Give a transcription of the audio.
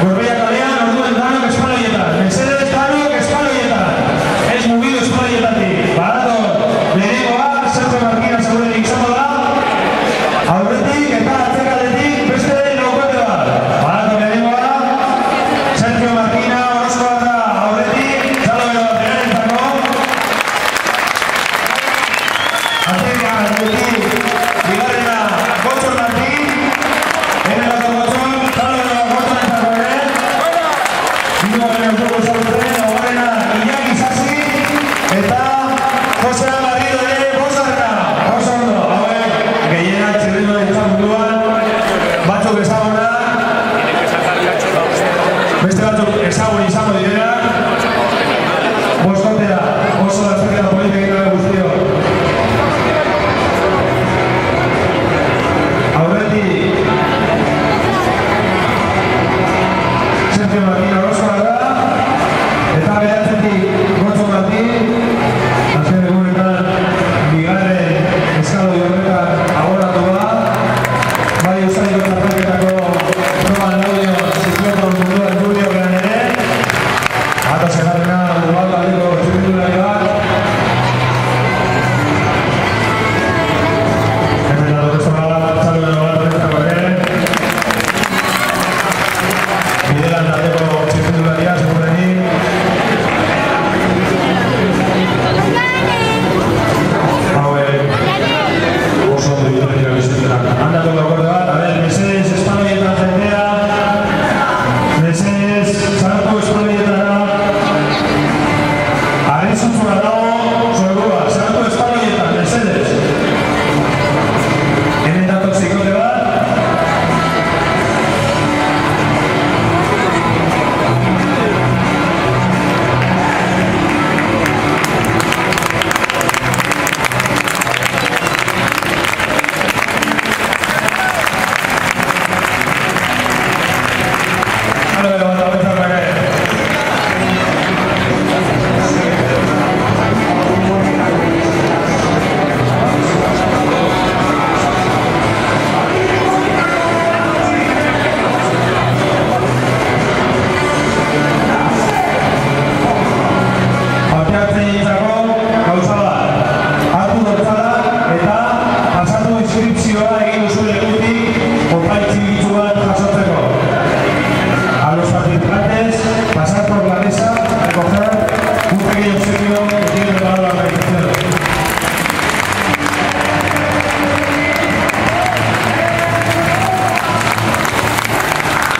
Gorbea kalean, orduen danok espaloietan. Mesedez danok espaloietan. Ez mugidu espaloietatik. Barato, lehenengoa, Sergio Martínez aurretik izango da. Aurretik eta atzekaldetik beste laukote bat. Barato, lehenengoa, Sergio Martínez Orozko bat da. Aurretik, txalo bero bat egarentzako. Aurretik, bigarrena, Gotxon Martín. Enelako Gotxon, txalo bero bat Gotxonentzako ere. Bigarrena urtuko zaudeten, laugarrena Iñaki Sassi. Eta Jose Garrido ere bosgarrena. Oso ondo, hauek gehienak txirrindulari ditzan munduan. Batzuk ezaguna. Beste batzuk ezagun izango direla. Boskotea, oso dazaketa politik egin gabe guztio. Aurretik Sergio Martín Orozko da. Eta behatzetik Gotxon Martín. Azken egunetan bigarren eskaloi horretan agoratu da. Bai Euskadiko txapelketako proban laudio zikloton munduan Julio Gran ere. Ata segarrena Ubaldo aldeko txirrindulari bat. Hemen dago bezala txalo bero bat horretzako ere. Bidelan taldeko